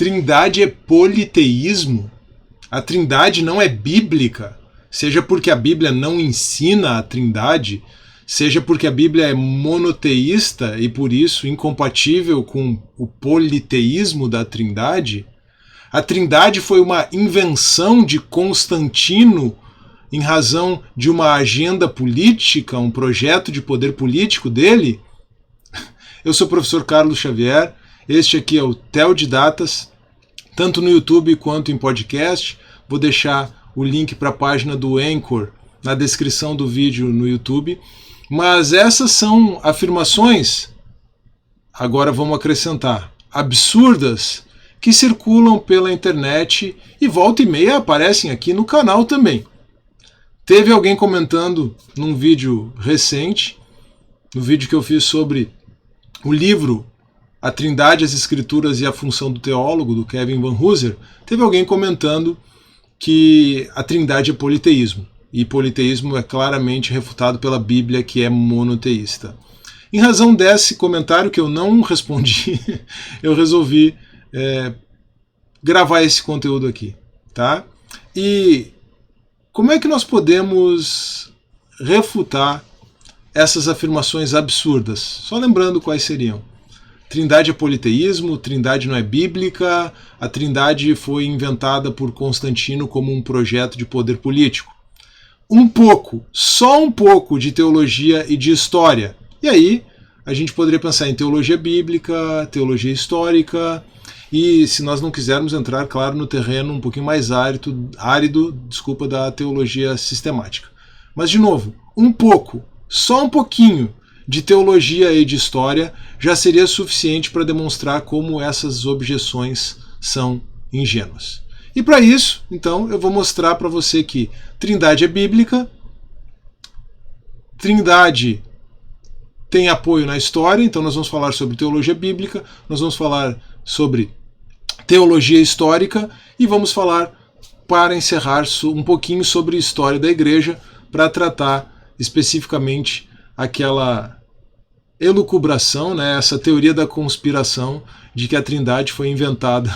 Trindade é politeísmo? A Trindade não é bíblica? Seja porque a Bíblia não ensina a Trindade, seja porque a Bíblia é monoteísta e por isso incompatível com o politeísmo da Trindade? A Trindade foi uma invenção de Constantino em razão de uma agenda política, um projeto de poder político dele? Eu sou o professor Carlos Xavier, este aqui é o Teodidatas, tanto no YouTube quanto em podcast. Vou deixar o link para a página do Anchor na descrição do vídeo no YouTube. Mas essas são afirmações, agora vamos acrescentar, absurdas, que circulam pela internet e volta e meia aparecem aqui no canal também. Teve alguém comentando num vídeo recente, no vídeo que eu fiz sobre o livro A Trindade, as Escrituras e a Função do Teólogo, do Kevin Van Hooser, teve alguém comentando que a Trindade é politeísmo. E politeísmo é claramente refutado pela Bíblia, que é monoteísta. Em razão desse comentário que eu não respondi, eu resolvi gravar esse conteúdo aqui, tá? E como é que nós podemos refutar essas afirmações absurdas? Só lembrando quais seriam. Trindade é politeísmo, Trindade não é bíblica, a Trindade foi inventada por Constantino como um projeto de poder político. Um pouco, só um pouco de teologia e de história. E aí a gente poderia pensar em teologia bíblica, teologia histórica, e se nós não quisermos entrar, claro, no terreno um pouquinho mais árido, da teologia sistemática. Mas, de novo, um pouco, só um pouquinho de teologia e de história já seria suficiente para demonstrar como essas objeções são ingênuas. E para isso, então, eu vou mostrar para você que Trindade é bíblica, Trindade tem apoio na história, então nós vamos falar sobre teologia bíblica, nós vamos falar sobre teologia histórica e vamos falar, para encerrar, um pouquinho sobre história da igreja, para tratar especificamente aquela elucubração, né, essa teoria da conspiração de que a Trindade foi inventada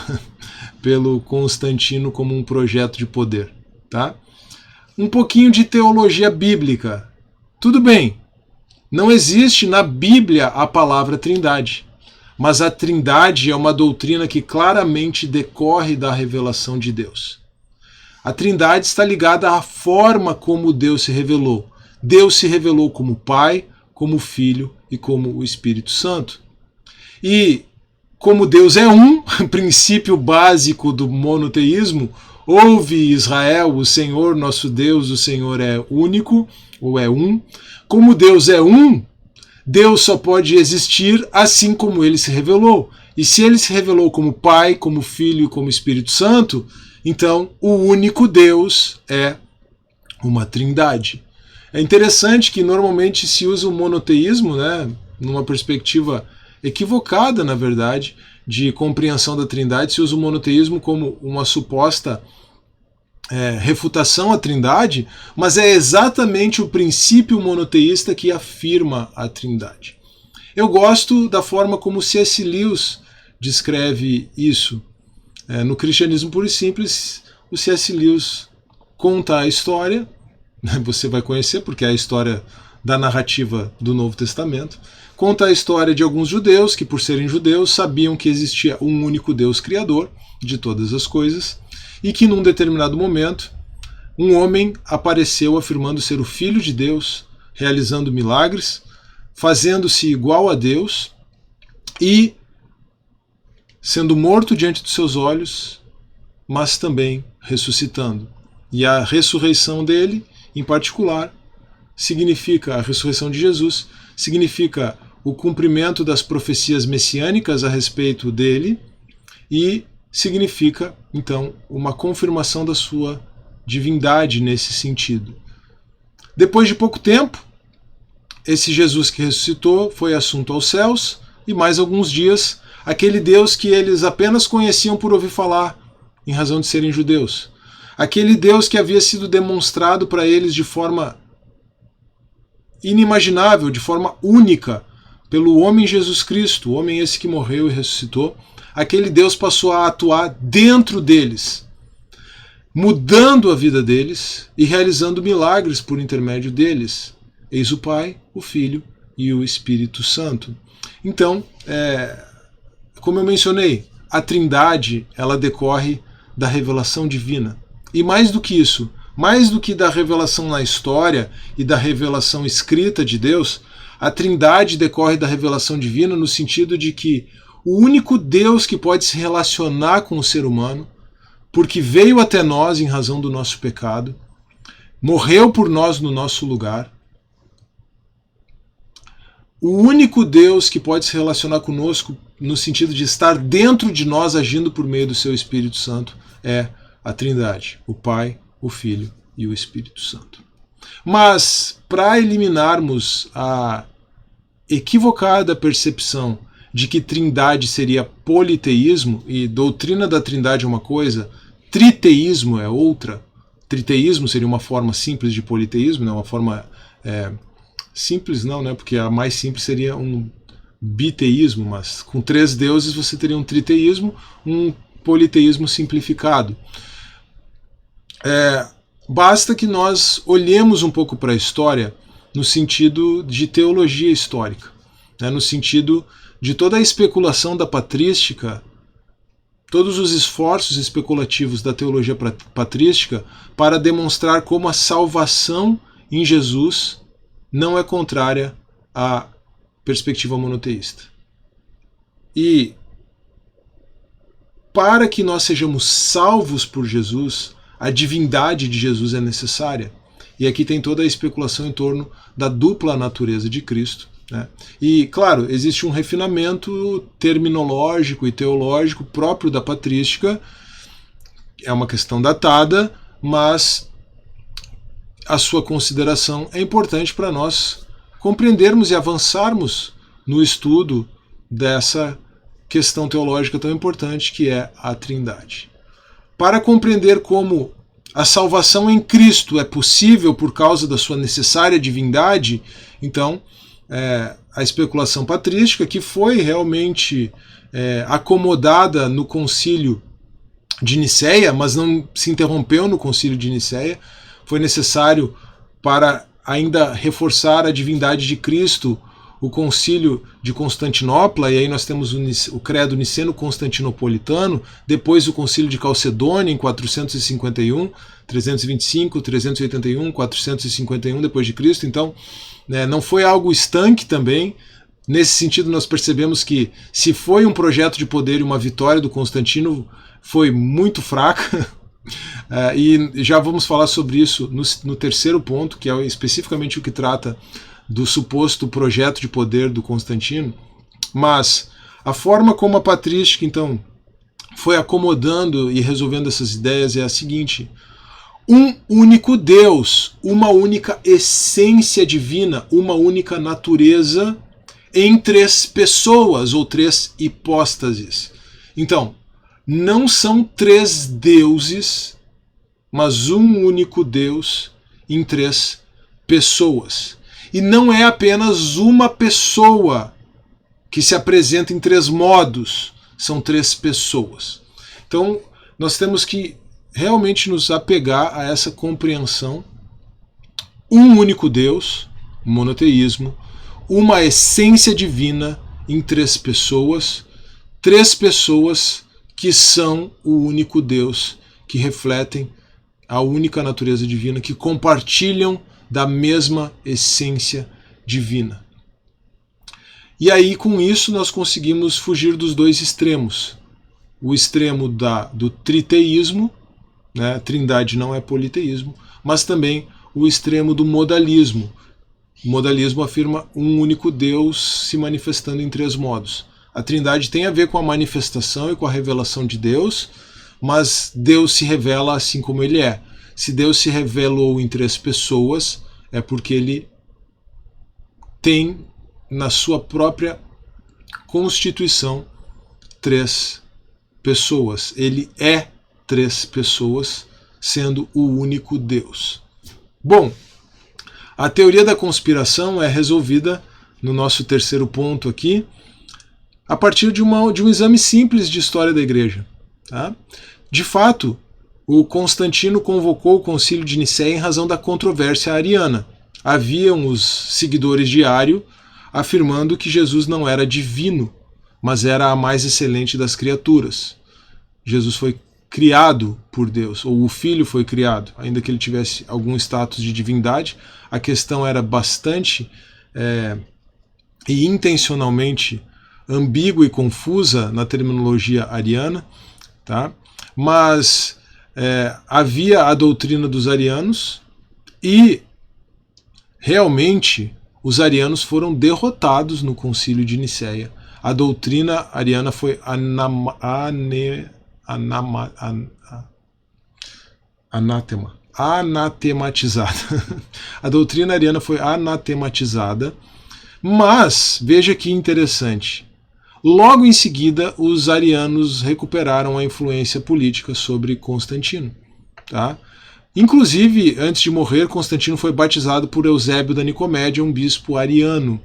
pelo Constantino como um projeto de poder. Tá? Um pouquinho de teologia bíblica. Tudo bem, não existe na Bíblia a palavra Trindade, mas a Trindade é uma doutrina que claramente decorre da revelação de Deus. A Trindade está ligada à forma como Deus se revelou. Deus se revelou como Pai, como Filho e como o Espírito Santo. E como Deus é um, princípio básico do monoteísmo, ouve Israel, o Senhor nosso Deus, o Senhor é único, ou é um. Como Deus é um, Deus só pode existir assim como ele se revelou. E se ele se revelou como Pai, como Filho e como Espírito Santo, então o único Deus é uma trindade. É interessante que normalmente se usa o monoteísmo, né, numa perspectiva equivocada, na verdade, de compreensão da Trindade, se usa o monoteísmo como uma suposta refutação à Trindade, mas é exatamente o princípio monoteísta que afirma a Trindade. Eu gosto da forma como C.S. Lewis descreve isso. No Cristianismo Puro e Simples, o C.S. Lewis conta a história, você vai conhecer porque é a história da narrativa do Novo Testamento, conta a história de alguns judeus que, por serem judeus, sabiam que existia um único Deus criador de todas as coisas e que, num determinado momento, um homem apareceu afirmando ser o Filho de Deus, realizando milagres, fazendo-se igual a Deus e sendo morto diante dos seus olhos, mas também ressuscitando. E a ressurreição dele, em particular, significa a ressurreição de Jesus, significa o cumprimento das profecias messiânicas a respeito dele e significa, então, uma confirmação da sua divindade nesse sentido. Depois de pouco tempo, esse Jesus que ressuscitou foi assunto aos céus e mais alguns dias, aquele Deus que eles apenas conheciam por ouvir falar, em razão de serem judeus, aquele Deus que havia sido demonstrado para eles de forma inimaginável, de forma única, pelo homem Jesus Cristo, o homem esse que morreu e ressuscitou, aquele Deus passou a atuar dentro deles, mudando a vida deles e realizando milagres por intermédio deles. Eis o Pai, o Filho e o Espírito Santo. Então, como eu mencionei, a Trindade, ela decorre da revelação divina. E mais do que isso, mais do que da revelação na história e da revelação escrita de Deus, a Trindade decorre da revelação divina no sentido de que o único Deus que pode se relacionar com o ser humano, porque veio até nós em razão do nosso pecado, morreu por nós no nosso lugar, o único Deus que pode se relacionar conosco no sentido de estar dentro de nós agindo por meio do seu Espírito Santo é a Trindade, o Pai, o Filho e o Espírito Santo. Mas, para eliminarmos a equivocada percepção de que Trindade seria politeísmo, e doutrina da Trindade é uma coisa, triteísmo é outra, triteísmo seria uma forma simples de politeísmo, né? Uma forma simples não, né? Porque a mais simples seria um biteísmo, mas com 3 deuses você teria um triteísmo, um politeísmo simplificado. Basta que nós olhemos um pouco para a história no sentido de teologia histórica, né? No sentido de toda a especulação da patrística, todos os esforços especulativos da teologia patrística para demonstrar como a salvação em Jesus não é contrária à perspectiva monoteísta. E para que nós sejamos salvos por Jesus, a divindade de Jesus é necessária. E aqui tem toda a especulação em torno da dupla natureza de Cristo, né? E, claro, existe um refinamento terminológico e teológico próprio da patrística, é uma questão datada, mas a sua consideração é importante para nós compreendermos e avançarmos no estudo dessa questão teológica tão importante que é a Trindade. Para compreender como a salvação em Cristo é possível por causa da sua necessária divindade, então, a especulação patrística, que foi realmente acomodada no concílio de Nicéia, mas não se interrompeu no concílio de Nicéia, foi necessário para ainda reforçar a divindade de Cristo o concílio de Constantinopla, e aí nós temos o credo niceno-constantinopolitano, depois o concílio de Calcedônia em 451, 325, 381, 451 depois de Cristo. Então, não foi algo estanque também. Nesse sentido, nós percebemos que se foi um projeto de poder e uma vitória do Constantino, foi muito fraca. E já vamos falar sobre isso no terceiro ponto, que é especificamente o que trata do suposto projeto de poder do Constantino. Mas a forma como a patrística, então, foi acomodando e resolvendo essas ideias é a seguinte: um único Deus, uma única essência divina, uma única natureza em 3 pessoas ou 3 hipóstases. Então, não são 3 deuses, mas um único Deus em 3 pessoas. E não é apenas uma pessoa que se apresenta em 3 modos, são 3 pessoas. Então, nós temos que realmente nos apegar a essa compreensão. Um único Deus, monoteísmo, uma essência divina em 3 pessoas, 3 pessoas que são o único Deus, que refletem a única natureza divina, que compartilham da mesma essência divina. E aí, com isso, nós conseguimos fugir dos 2 extremos. O extremo do triteísmo, né? Trindade não é politeísmo, mas também o extremo do modalismo. O modalismo afirma um único Deus se manifestando em 3 modos. A Trindade tem a ver com a manifestação e com a revelação de Deus, mas Deus se revela assim como Ele é. Se Deus se revelou em 3 pessoas, é porque Ele tem na sua própria constituição 3 pessoas. Ele é 3 pessoas, sendo o único Deus. Bom, a teoria da conspiração é resolvida no nosso terceiro ponto aqui. a partir de um exame simples de história da Igreja. Tá? De fato, o Constantino convocou o Concílio de Nicéia em razão da controvérsia ariana. Haviam os seguidores de Ário afirmando que Jesus não era divino, mas era a mais excelente das criaturas. Jesus foi criado por Deus, ou o Filho foi criado, ainda que ele tivesse algum status de divindade. A questão era bastante e intencionalmente ambígua e confusa na terminologia ariana, tá? Mas havia a doutrina dos arianos e realmente os arianos foram derrotados no Concílio de Nicéia. A doutrina ariana foi anatematizada. A doutrina ariana foi anatematizada, mas veja que interessante. Logo em seguida, os arianos recuperaram a influência política sobre Constantino. Tá? Inclusive, antes de morrer, Constantino foi batizado por Eusébio da Nicomédia, um bispo ariano.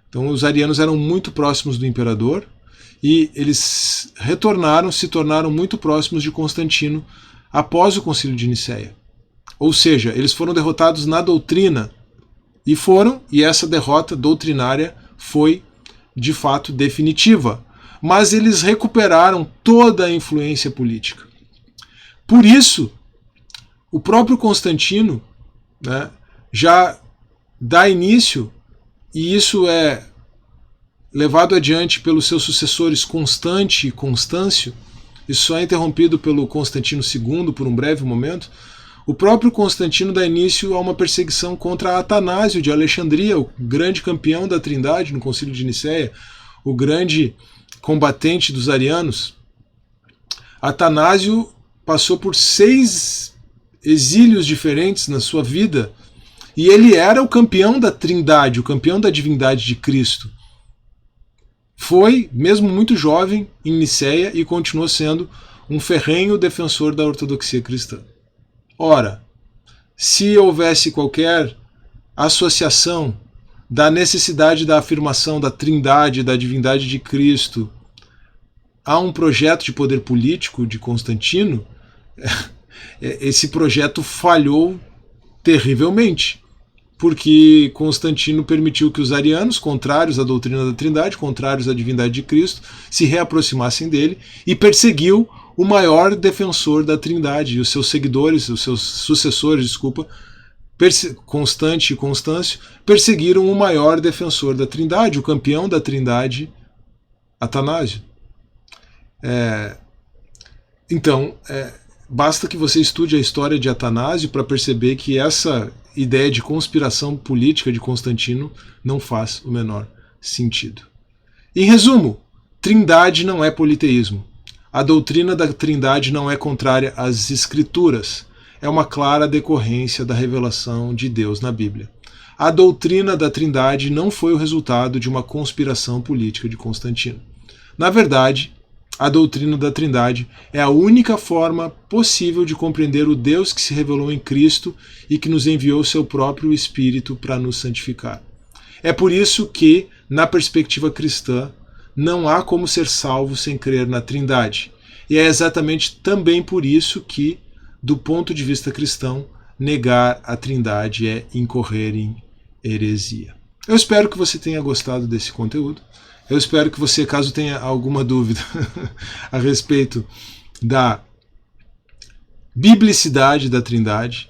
Então, os arianos eram muito próximos do imperador e eles se tornaram muito próximos de Constantino após o Concílio de Nicéia. Ou seja, eles foram derrotados na doutrina e essa derrota doutrinária foi de fato definitiva, mas eles recuperaram toda a influência política. Por isso, o próprio Constantino, né, já dá início, e isso é levado adiante pelos seus sucessores Constante e Constâncio, isso só é interrompido pelo Constantino II por um breve momento. O próprio Constantino dá início a uma perseguição contra Atanásio de Alexandria, o grande campeão da Trindade no Concílio de Nicéia, o grande combatente dos arianos. Atanásio passou por 6 exílios diferentes na sua vida e ele era o campeão da Trindade, o campeão da divindade de Cristo. Foi, mesmo muito jovem, em Nicéia e continuou sendo um ferrenho defensor da ortodoxia cristã. Ora, se houvesse qualquer associação da necessidade da afirmação da Trindade, da divindade de Cristo, a um projeto de poder político de Constantino, esse projeto falhou terrivelmente, porque Constantino permitiu que os arianos, contrários à doutrina da Trindade, contrários à divindade de Cristo, se reaproximassem dele e perseguiu o maior defensor da Trindade, e os seus seguidores, os seus sucessores, Constante e Constâncio, perseguiram o maior defensor da Trindade, o campeão da Trindade, Atanásio. Então, basta que você estude a história de Atanásio para perceber que essa ideia de conspiração política de Constantino não faz o menor sentido. Em resumo, Trindade não é politeísmo. A doutrina da Trindade não é contrária às Escrituras. É uma clara decorrência da revelação de Deus na Bíblia. A doutrina da Trindade não foi o resultado de uma conspiração política de Constantino. Na verdade, a doutrina da Trindade é a única forma possível de compreender o Deus que se revelou em Cristo e que nos enviou seu próprio Espírito para nos santificar. É por isso que, na perspectiva cristã, não há como ser salvo sem crer na Trindade. E é exatamente também por isso que, do ponto de vista cristão, negar a Trindade é incorrer em heresia. Eu espero que você tenha gostado desse conteúdo. Eu espero que você, caso tenha alguma dúvida a respeito da biblicidade da Trindade,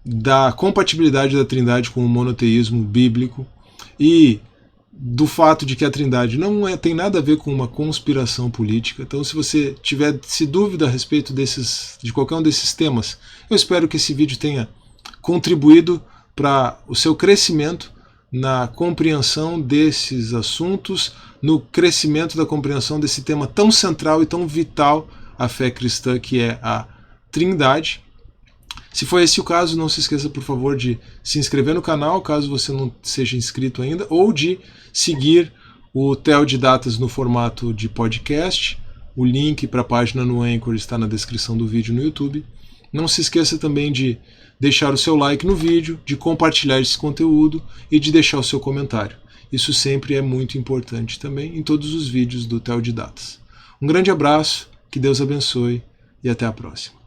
da compatibilidade da Trindade com o monoteísmo bíblico e do fato de que a Trindade não tem nada a ver com uma conspiração política. Então, se você tivesse dúvida a respeito de qualquer um desses temas, eu espero que esse vídeo tenha contribuído para o seu crescimento na compreensão desses assuntos, no crescimento da compreensão desse tema tão central e tão vital à fé cristã, que é a Trindade. Se for esse o caso, não se esqueça, por favor, de se inscrever no canal, caso você não seja inscrito ainda, ou de seguir o Theo de Datas no formato de podcast. O link para a página no Anchor está na descrição do vídeo no YouTube. Não se esqueça também de deixar o seu like no vídeo, de compartilhar esse conteúdo e de deixar o seu comentário. Isso sempre é muito importante também em todos os vídeos do Teodidatas. Um grande abraço, que Deus abençoe e até a próxima.